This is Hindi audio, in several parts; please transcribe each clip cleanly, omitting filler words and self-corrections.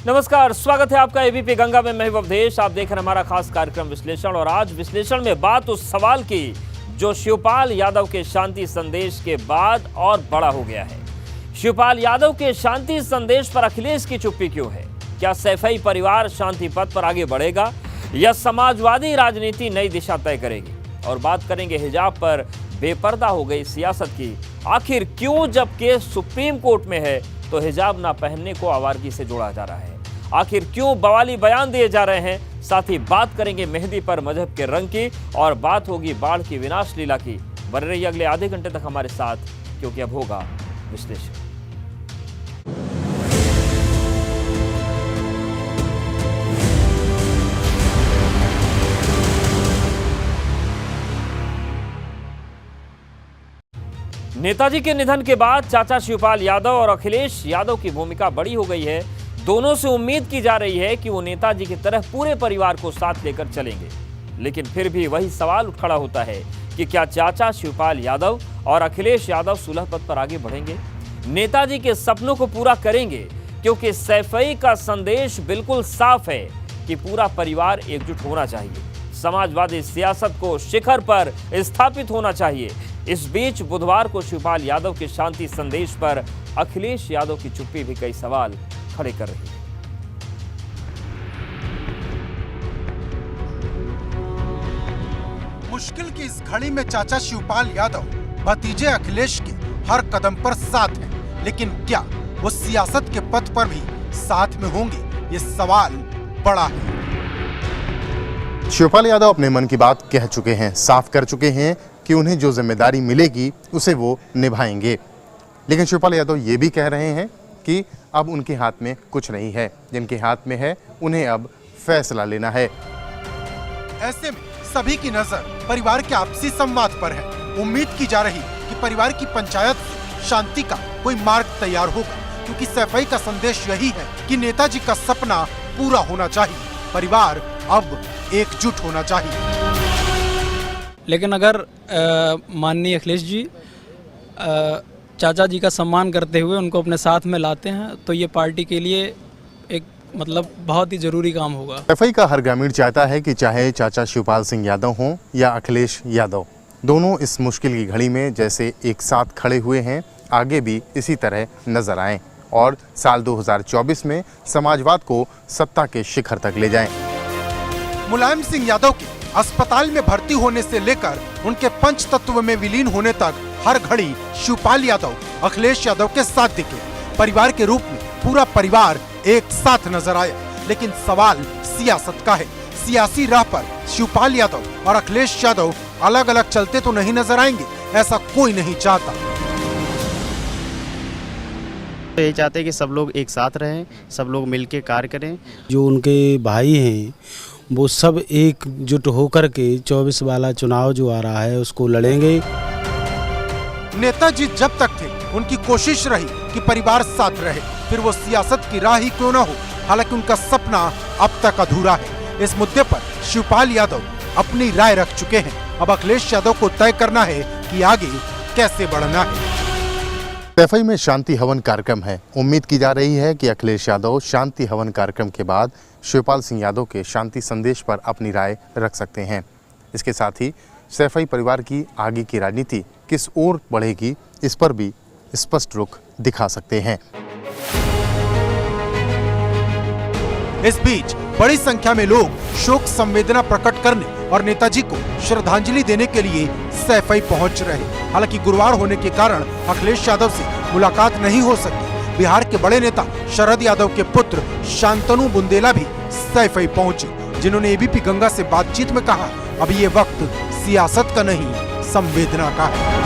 नमस्कार, स्वागत है आपका एबीपी गंगा में। मैं अवधेश, आप देख रहे हैं हमारा खास कार्यक्रम विश्लेषण। और आज विश्लेषण में बात उस सवाल की जो शिवपाल यादव के शांति संदेश के बाद और बड़ा हो गया है। शिवपाल यादव के शांति संदेश पर अखिलेश की चुप्पी क्यों है? क्या सैफई परिवार शांति पथ पर आगे बढ़ेगा या समाजवादी राजनीति नई दिशा तय करेगी? और बात करेंगे हिजाब पर बेपर्दा हो गई सियासत की। आखिर क्यों जब केस सुप्रीम कोर्ट में है तो हिजाब ना पहनने को आवारगी से जोड़ा जा रहा है? आखिर क्यों बवाली बयान दिए जा रहे हैं? साथ ही बात करेंगे मेहंदी पर मजहब के रंग की और बात होगी बाढ़ की विनाश लीला की। बने रहिए अगले आधे घंटे तक हमारे साथ, क्योंकि अब होगा विश्लेषण। नेताजी के निधन के बाद चाचा शिवपाल यादव और अखिलेश यादव की भूमिका बड़ी हो गई है। दोनों से उम्मीद की जा रही है कि वो नेताजी की तरह पूरे परिवार को साथ लेकर चलेंगे। लेकिन फिर भी वही सवाल खड़ा होता है कि क्या चाचा शिवपाल यादव और अखिलेश यादव सुलह पथ पर आगे बढ़ेंगे, नेताजी के सपनों को पूरा करेंगे? क्योंकि सैफई का संदेश बिल्कुल साफ है कि पूरा परिवार एकजुट होना चाहिए, समाजवादी सियासत को शिखर पर स्थापित होना चाहिए। इस बीच बुधवार को शिवपाल यादव के शांति संदेश पर अखिलेश यादव की चुप्पी भी कई सवाल खड़े कर रही है। मुश्किल की इस घड़ी में चाचा शिवपाल यादव भतीजे अखिलेश के हर कदम पर साथ हैं, लेकिन क्या वो सियासत के पथ पर भी साथ में होंगे? ये सवाल बड़ा है। शिवपाल यादव अपने मन की बात कह चुके हैं, साफ कर चुके हैं कि उन्हें जो जिम्मेदारी मिलेगी उसे वो निभाएंगे। लेकिन शिवपाल यादव ये भी कह रहे हैं कि अब उनके हाथ में कुछ नहीं है, जिनके हाथ में है उन्हें अब फैसला लेना है। ऐसे में सभी की नजर परिवार के आपसी संवाद पर है। उम्मीद की जा रही कि परिवार की पंचायत से शांति का कोई मार्ग तैयार होगा, क्योंकि सैफई का संदेश यही है कि नेताजी का सपना पूरा होना चाहिए, परिवार अब एकजुट होना चाहिए। लेकिन अगर माननीय अखिलेश जी चाचा जी का सम्मान करते हुए उनको अपने साथ में लाते हैं तो ये पार्टी के लिए एक बहुत ही ज़रूरी काम होगा। सैफई का हर ग्रामीण चाहता है कि चाहे चाचा शिवपाल सिंह यादव हों या अखिलेश यादव, दोनों इस मुश्किल की घड़ी में जैसे एक साथ खड़े हुए हैं, आगे भी इसी तरह नजर आएं और साल 2024 में समाजवाद को सत्ता के शिखर तक ले जाएं। मुलायम सिंह यादव के अस्पताल में भर्ती होने से लेकर उनके पंच तत्व में विलीन होने तक हर घड़ी शिवपाल यादव अखिलेश यादव के साथ दिखे। परिवार के रूप में पूरा परिवार एक साथ नजर आया। लेकिन सवाल सियासत का है। सियासी राह पर शिवपाल यादव और अखिलेश यादव अलग अलग चलते तो नहीं नजर आएंगे, ऐसा कोई नहीं चाहता। तो ये चाहते हैं कि सब लोग एक साथ रहें, सब लोग मिलकर कार्य करें। जो उनके भाई हैं वो सब एकजुट होकर के 24 वाला चुनाव जो आ रहा है उसको लड़ेंगे। नेताजी जब तक थे उनकी कोशिश रही कि परिवार साथ रहे, फिर वो सियासत की राह ही क्यों न हो। हालांकि उनका सपना अब तक अधूरा है। इस मुद्दे पर शिवपाल यादव अपनी राय रख चुके हैं। अब अखिलेश यादव को तय करना है कि आगे कैसे बढ़ना है। सैफई में शांति हवन कार्यक्रम है। उम्मीद की जा रही है कि अखिलेश यादव शांति हवन कार्यक्रम के बाद शिवपाल सिंह यादव के शांति संदेश पर अपनी राय रख सकते हैं। इसके साथ ही सैफई परिवार की आगे की राजनीति किस ओर बढ़ेगी, इस पर भी स्पष्ट रुख दिखा सकते हैं। इस बीच बड़ी संख्या में लोग शोक संवेदना प्रकट करने और नेताजी को श्रद्धांजलि देने के लिए सैफई पहुंच रहे। हालांकि गुरुवार होने के कारण अखिलेश यादव से मुलाकात नहीं हो सकी। बिहार के बड़े नेता शरद यादव के पुत्र शांतनु बुंदेला भी सैफई पहुंचे, जिन्होंने एबीपी गंगा से बातचीत में कहा, अभी ये वक्त सियासत का नहीं, संवेदना का है।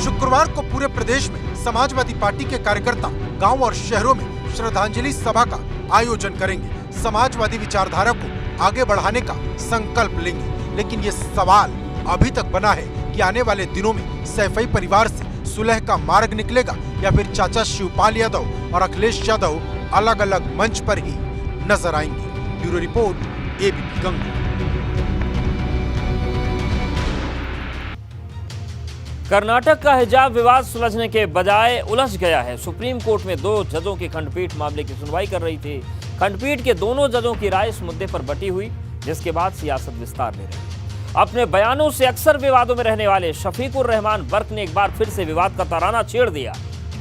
शुक्रवार को पूरे प्रदेश में समाजवादी पार्टी के कार्यकर्ता गांव और शहरों में श्रद्धांजलि सभा का आयोजन करेंगे। समाजवादी विचारधारा को आगे बढ़ाने का संकल्प लेंगे। लेकिन ये सवाल अभी तक बना है कि आने वाले दिनों में सैफई परिवार से सुलह का मार्ग निकलेगा या फिर चाचा शिवपाल यादव और अखिलेश यादव अलग अलग मंच पर ही नजर आएंगे। Bureau report, ABP Ganga. Karnataka का हिजाब विवाद सुलझने के बजाय उलझ गया है। सुप्रीम कोर्ट में 2 जजों की खंडपीठ मामले की सुनवाई कर रही थी। खंडपीठ के दोनों जजों की राय इस मुद्दे पर बटी हुई, जिसके बाद सियासत विस्तार ले रही है। अपने बयानों से अक्सर विवादों में रहने वाले शफीकुर रहमान बर्क ने एक बार फिर से विवाद का तराना छेड़ दिया।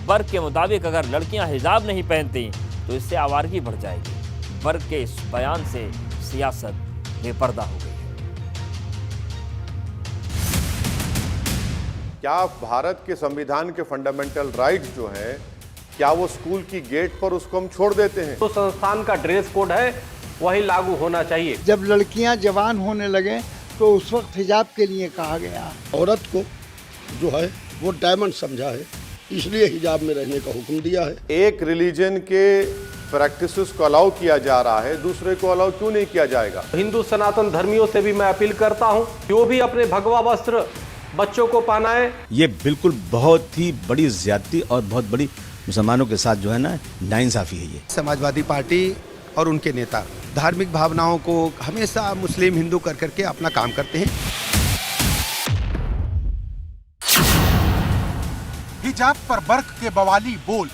बर्क के मुताबिक अगर लड़कियां हिजाब नहीं पहनती तो इससे आवारगी बढ़ जाएगी। बर्क के इस बयान से सियासत बेपर्दा हो गई है। क्या भारत के संविधान के फंडामेंटल राइट्स जो है, क्या वो स्कूल की गेट पर उसको हम छोड़ देते हैं? तो संस्थान का ड्रेस कोड है वही लागू होना चाहिए। जब लड़कियां जवान होने लगे तो उस वक्त हिजाब के लिए कहा गया। औरत को जो है वो डायमंड समझा है, इसलिए हिजाब में रहने का हुक्म दिया है। एक रिलीजन के प्रैक्टिसेस को अलाउ किया जा रहा है, दूसरे को अलाउ क्यों नहीं किया जाएगा? हिंदू सनातन धर्मियों से भी मैं अपील करता हूँ कि वो भी अपने भगवा वस्त्र बच्चों को पहनाएं। ये बिल्कुल बहुत ही बड़ी ज्यादती और बहुत बड़ी मुसलमानों के साथ जो है ना नाइंसाफी है। ये समाजवादी पार्टी और उनके नेता धार्मिक भावनाओं को हमेशा मुस्लिम हिंदू कर करके अपना काम करते हैं। हिजाब पर बर्क के बवाली बोल।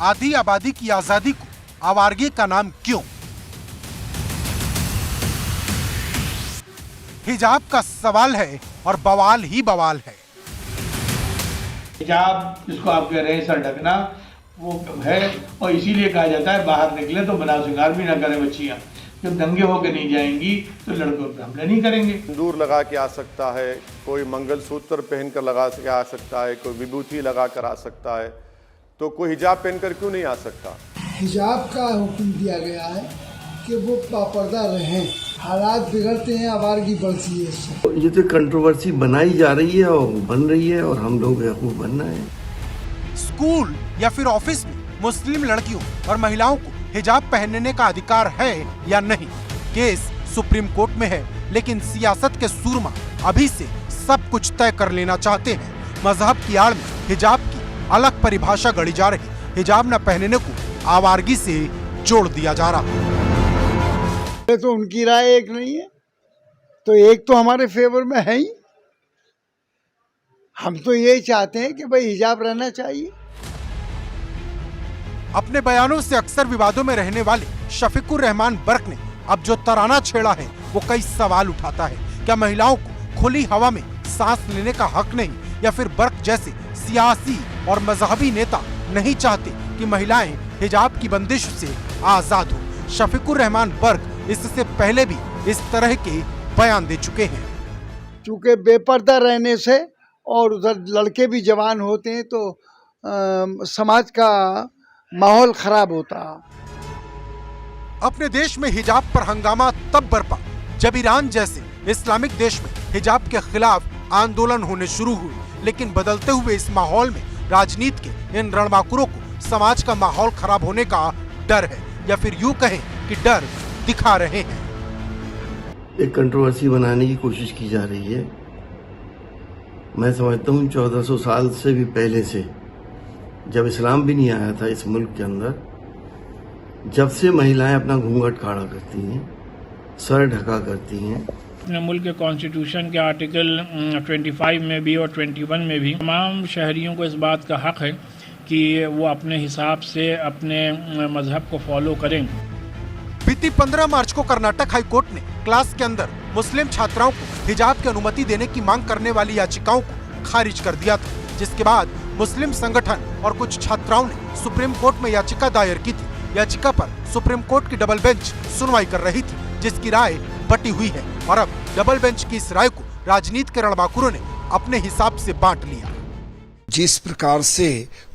आधी आबादी की आजादी को आवारगी का नाम क्यों? हिजाब का सवाल है और बवाल ही बवाल है। हिजाब जिसको आप कह रहे हैं सर ढकना, वो है और इसीलिए कहा जाता है बाहर निकले तो बना श्रृंगार भी ना करें बच्चियां। जब दंगे होकर नहीं जाएंगी तो लड़कों पर हमला नहीं करेंगे। सिंदूर लगा के आ सकता है, कोई मंगलसूत्र पहनकर लगा के आ सकता है, कोई विभूति लगा कर आ सकता है, तो कोई हिजाब पहनकर क्यों नहीं आ सकता? हिजाब का हुक्म दिया गया है कि वो पापर्दा रहें। हालात बिगड़ते हैं, आवारगी बढ़ती है इससे। ये तो कंट्रोवर्सी बनाई जा रही है और बन रही है और हम लोग वो बनना है। स्कूल या फिर ऑफिस में मुस्लिम लड़कियों और महिलाओं को हिजाब पहनने का अधिकार है या नहीं? केस सुप्रीम कोर्ट में है, लेकिन सियासत के सूरमा अभी से सब कुछ तय कर लेना चाहते हैं। मजहब की आड़ में हिजाब की अलग परिभाषा गढ़ी जा रही। हिजाब न पहनने को आवारगी से जोड़ दिया जा रहा। तो उनकी राय एक नहीं है, तो एक तो हमारे फेवर में है ही। हम तो ये चाहते हैं कि भाई हिजाब रहना चाहिए। अपने बयानों से अक्सर विवादों में रहने वाले शफीकुर रहमान बर्क ने अब जो तराना छेड़ा है वो कई सवाल उठाता है। क्या महिलाओं को खुली हवा में सांस लेने का हक नहीं, या फिर बर्क जैसे सियासी और मजहबी नेता नहीं चाहते कि महिलाएं हिजाब की बंदिश से आजाद हो? शफीकुर रहमान बर्क इससे पहले भी इस तरह के बयान दे चुके हैं। चूंकि बेपर्दा रहने से और उधर लड़के भी जवान होते हैं तो समाज का माहौल खराब होता। अपने देश में हिजाब पर हंगामा तब बरपा जब ईरान जैसे इस्लामिक देश में हिजाब के खिलाफ आंदोलन होने शुरू हुए। लेकिन बदलते हुए इस माहौल में राजनीति के इन रणबांकुरों को समाज का माहौल खराब होने का डर है, या फिर यूं कहें कि डर दिखा रहे हैं। एक कंट्रोवर्सी बनाने की कोशिश की जा रही है। मैं समझता हूँ 1400 साल से भी पहले से, जब इस्लाम भी नहीं आया था इस मुल्क के अंदर, जब से महिलाएं अपना घूंघट खाड़ा करती हैं, सर ढका करती हैं। अपने मुल्क के कॉन्स्टिट्यूशन के आर्टिकल 25 में भी और 21 में भी तमाम शहरियों को इस बात का हक है कि वो अपने हिसाब से अपने मजहब को फॉलो करें। बीती 15 मार्च को कर्नाटक हाई कोर्ट ने क्लास के अंदर मुस्लिम छात्राओं को हिजाब की अनुमति देने की मांग करने वाली याचिकाओं को खारिज कर दिया था, जिसके बाद मुस्लिम संगठन और कुछ छात्राओं ने सुप्रीम कोर्ट में याचिका दायर की थी। याचिका पर सुप्रीम कोर्ट की डबल बेंच सुनवाई कर रही थी, जिसकी राय बटी हुई है और अब डबल बेंच की इस राय को राजनीति के रणबांकुरों ने अपने हिसाब से बांट लिया। जिस प्रकार से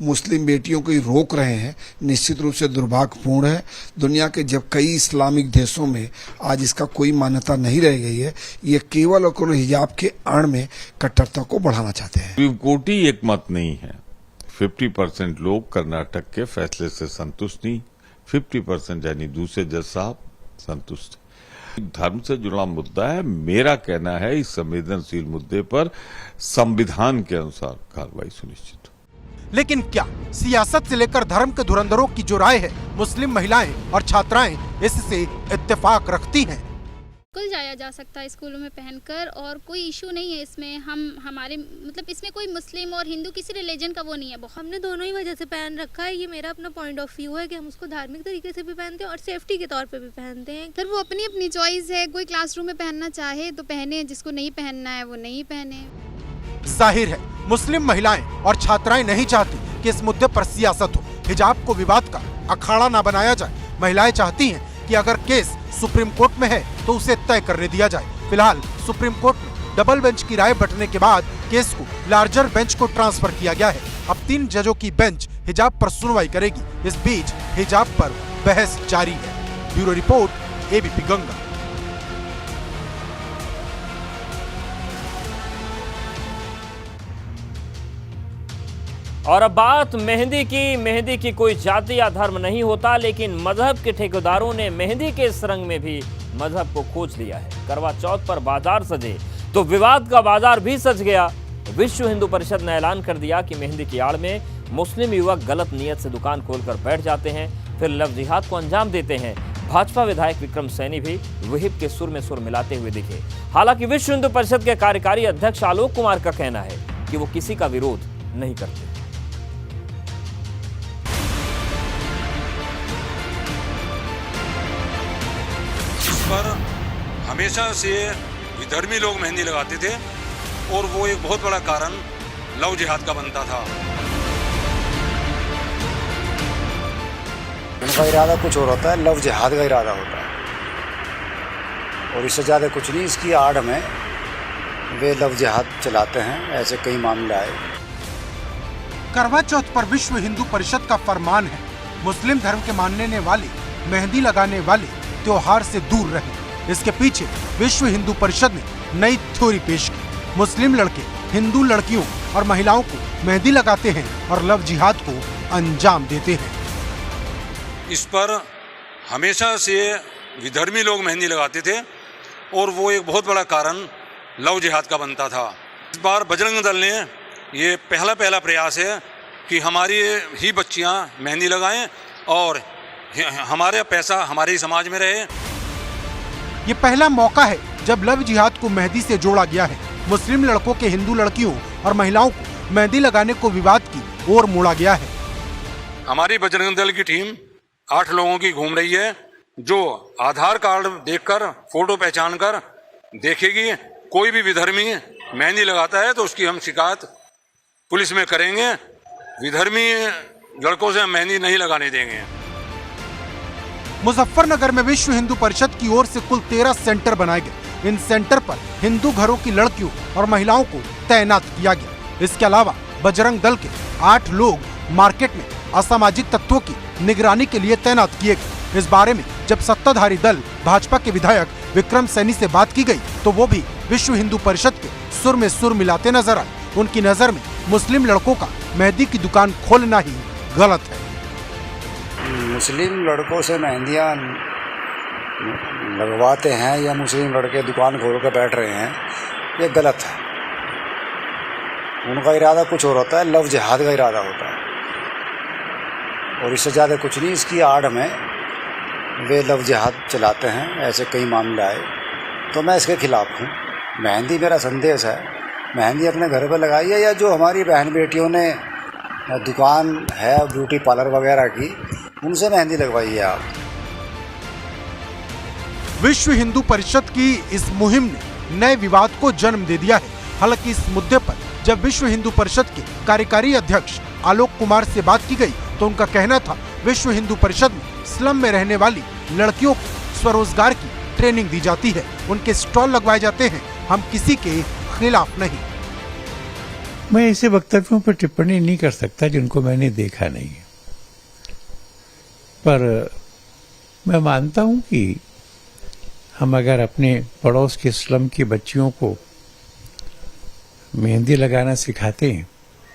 मुस्लिम बेटियों को रोक रहे हैं, निश्चित रूप से दुर्भाग्यपूर्ण है। दुनिया के जब कई इस्लामिक देशों में आज इसका कोई मान्यता नहीं रह गई है, ये केवल और केवल हिजाब के आड़ में कट्टरता को बढ़ाना चाहते हैं। सुप्रीम कोर्ट ही एक मत नहीं है। 50% लोग कर्नाटक के फैसले से संतुष्ट नहीं, 50% यानी दूसरे जज साहब संतुष्ट। धर्म से जुड़ा मुद्दा है। मेरा कहना है इस संवेदनशील मुद्दे पर संविधान के अनुसार कार्रवाई सुनिश्चित। लेकिन क्या सियासत से लेकर धर्म के धुरंधरों की जो राय है, मुस्लिम महिलाएं और छात्राएं इससे इत्तेफाक रखती हैं? बिल्कुल जाया जा सकता है स्कूलों में पहनकर, और कोई इशू नहीं है इसमें। हमारे मतलब इसमें कोई मुस्लिम और हिंदू किसी रिलीजन का वो नहीं है। हमने दोनों ही वजह से पहन रखा है। ये मेरा अपना पॉइंट ऑफ व्यू है कि हम उसको धार्मिक तरीके से भी पहनते हैं और सेफ्टी के तौर पे भी पहनते हैं। फिर वो अपनी अपनी चॉइस है, कोई क्लासरूम में पहनना चाहे तो पहने, जिसको नहीं पहनना है वो नहीं पहने। जाहिर है मुस्लिम महिलाएं और छात्राएं नहीं चाहती कि इस मुद्दे पर सियासत हो, हिजाब को विवाद का अखाड़ा न बनाया जाए। महिलाएं चाहती हैं कि अगर केस सुप्रीम कोर्ट में है तो उसे तय करने दिया जाए। फिलहाल सुप्रीम कोर्ट में डबल बेंच की राय बंटने के बाद केस को लार्जर बेंच को ट्रांसफर किया गया है। अब 3 जजों की बेंच हिजाब पर सुनवाई करेगी। इस बीच हिजाब पर बहस जारी है। Bureau report, ABP Ganga. और अब बात मेहंदी की कोई जाति या धर्म नहीं होता, लेकिन मजहब के ठेकेदारों ने मेहंदी के इस रंग में भी मजहब को खोज लिया है। करवा चौथ पर बाजार सजे तो विवाद का बाजार भी सज गया। विश्व हिंदू परिषद ने ऐलान कर दिया कि मेहंदी की आड़ में मुस्लिम युवक गलत नियत से दुकान खोलकर बैठ जाते हैं, फिर लव जिहाद को अंजाम देते हैं। भाजपा विधायक विक्रम सैनी भी विहिप के सुर में सुर मिलाते हुए दिखे। हालांकि विश्व हिंदू परिषद के कार्यकारी अध्यक्ष आलोक कुमार का कहना है कि वो किसी का विरोध नहीं करते। पर हमेशा से विधर्मी लोग मेहंदी लगाते थे और वो एक बहुत बड़ा कारण लव जिहाद का बनता था। उनका इरादा कुछ और होता है, लव जिहाद का इरादा होता है और इससे ज़्यादा कुछ नहीं। इसकी आड़ में वे लव जिहाद चलाते हैं, ऐसे कई मामले आए। करवा चौथ पर विश्व हिंदू परिषद का फरमान है, मुस्लिम धर्म के मानने वाले मेहंदी लगाने वाले त्योहार से दूर रहे। इसके पीछे विश्व हिंदू परिषद ने नई थ्योरी पेश की। मुस्लिम लड़के हिंदू लड़कियों और महिलाओं को मेहंदी लगाते हैं और लव जिहाद को अंजाम देते हैं। इस पर हमेशा से विधर्मी लोग मेहंदी लगाते थे और वो एक बहुत बड़ा कारण लव जिहाद का बनता था। इस बार बजरंग दल ने ये पहला प्रयास है कि हमारी ही बच्चियां मेहंदी लगाएं और हमारे पैसा हमारे ही समाज में रहे। ये पहला मौका है जब लव जिहाद को मेहंदी से जोड़ा गया है। मुस्लिम लड़कों के हिंदू लड़कियों और महिलाओं को मेहंदी लगाने को विवाद की ओर मोड़ा गया है। हमारी बजरंग दल की टीम 8 लोगों की घूम रही है, जो आधार कार्ड देखकर फोटो पहचान कर देखेगी। कोई भी विधर्मी मेहंदी लगाता है तो उसकी हम शिकायत पुलिस में करेंगे। विधर्मी लड़कों से हम मेहंदी नहीं लगाने देंगे। मुजफ्फरनगर में विश्व हिंदू परिषद की ओर से कुल 13 सेंटर बनाए गए। इन सेंटर पर हिंदू घरों की लड़कियों और महिलाओं को तैनात किया गया। इसके अलावा बजरंग दल के 8 लोग मार्केट में असामाजिक तत्वों की निगरानी के लिए तैनात किए गए। इस बारे में जब सत्ताधारी दल भाजपा के विधायक विक्रम सैनी से बात की गई तो वो भी विश्व हिंदू परिषद के सुर में सुर मिलाते नजर आए। उनकी नजर में मुस्लिम लड़कों का मेहंदी की दुकान खोलना ही गलत है। मुस्लिम लड़कों से मेहंदियाँ लगवाते हैं या मुस्लिम लड़के दुकान खोल कर बैठ रहे हैं, ये गलत है। उनका इरादा कुछ और होता है, लव जिहाद का इरादा होता है और इससे ज़्यादा कुछ नहीं। इसकी आड़ में वे लव जिहाद चलाते हैं, ऐसे कई मामले आए तो मैं इसके खिलाफ हूँ। मेहंदी मेरा संदेश है, मेहंदी अपने घर पर लगाइए या जो हमारी बहन बेटियों ने दुकान है ब्यूटी पार्लर वगैरह की, उनसे मेहंदी लगवाइए आप। विश्व हिंदू परिषद की इस मुहिम ने नए विवाद को जन्म दे दिया है। हालांकि इस मुद्दे पर जब विश्व हिंदू परिषद के कार्यकारी अध्यक्ष आलोक कुमार से बात की गई तो उनका कहना था विश्व हिंदू परिषद में स्लम में रहने वाली लड़कियों को स्वरोजगार की ट्रेनिंग दी जाती है, उनके स्टॉल लगवाए जाते हैं। हम किसी के खिलाफ नहीं। मैं ऐसे वक्तव्यों पर टिप्पणी नहीं कर सकता जिनको मैंने देखा नहीं है, पर मैं मानता हूं कि हम अगर अपने पड़ोस के स्लम की बच्चियों को मेहंदी लगाना सिखाते हैं,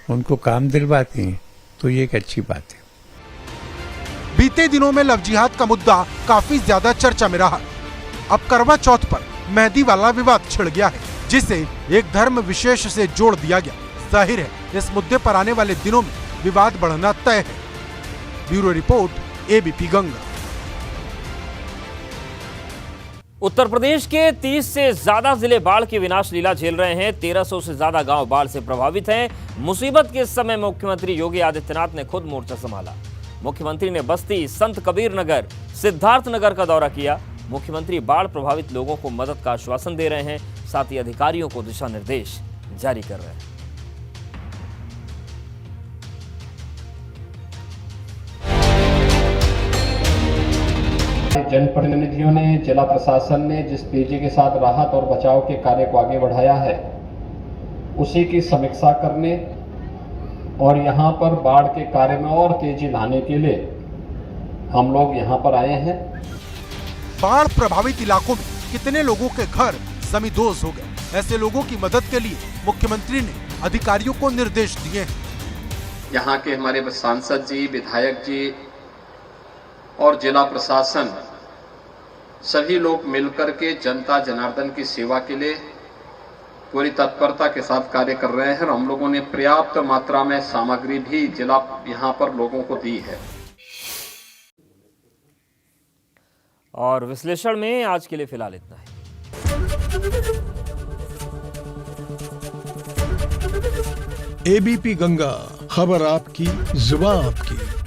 उनको काम दिलवाते हैं, तो ये एक अच्छी बात है। बीते दिनों में लव जिहाद का मुद्दा काफी ज्यादा चर्चा में रहा। अब करवा चौथ पर मेहंदी वाला विवाद छिड़ गया है, जिसे एक धर्म विशेष से जोड़ दिया गया। जाहिर है इस मुद्दे पर आने वाले दिनों में विवाद बढ़ना तय है। Bureau report, ABP Ganga. Uttar Pradesh के 30 से ज्यादा जिले बाढ़ की विनाश लीला झेल रहे हैं। 1300 से ज्यादा गांव बाढ़ से प्रभावित हैं। मुसीबत के इस समय मुख्यमंत्री योगी आदित्यनाथ ने खुद मोर्चा संभाला। मुख्यमंत्री ने बस्ती, संत कबीर नगर, सिद्धार्थ नगर का दौरा किया। मुख्यमंत्री बाढ़ प्रभावित लोगों को मदद का आश्वासन दे रहे हैं, साथ ही अधिकारियों को दिशा निर्देश जारी कर रहे हैं। जनप्रतिनिधियों ने, जिला प्रशासन ने जिस तेजी के साथ राहत और बचाव के कार्य को आगे बढ़ाया है, उसी की समीक्षा करने और यहां पर बाढ़ के कार्य में और तेजी लाने के लिए हम लोग यहां पर आए हैं। बाढ़ प्रभावित इलाकों में कितने लोगों के घर जमींदोज हो गए, ऐसे लोगों की मदद के लिए मुख्यमंत्री ने अधिकारियों को निर्देश दिए हैं। यहाँ के हमारे सांसद जी, विधायक जी और जिला प्रशासन सभी लोग मिलकर के जनता जनार्दन की सेवा के लिए पूरी तत्परता के साथ कार्य कर रहे हैं और हम लोगों ने पर्याप्त मात्रा में सामग्री भी जिला यहाँ पर लोगों को दी है। और विश्लेषण में आज के लिए फिलहाल इतना ही। एबीपी गंगा, खबर आपकी, जुबान आपकी।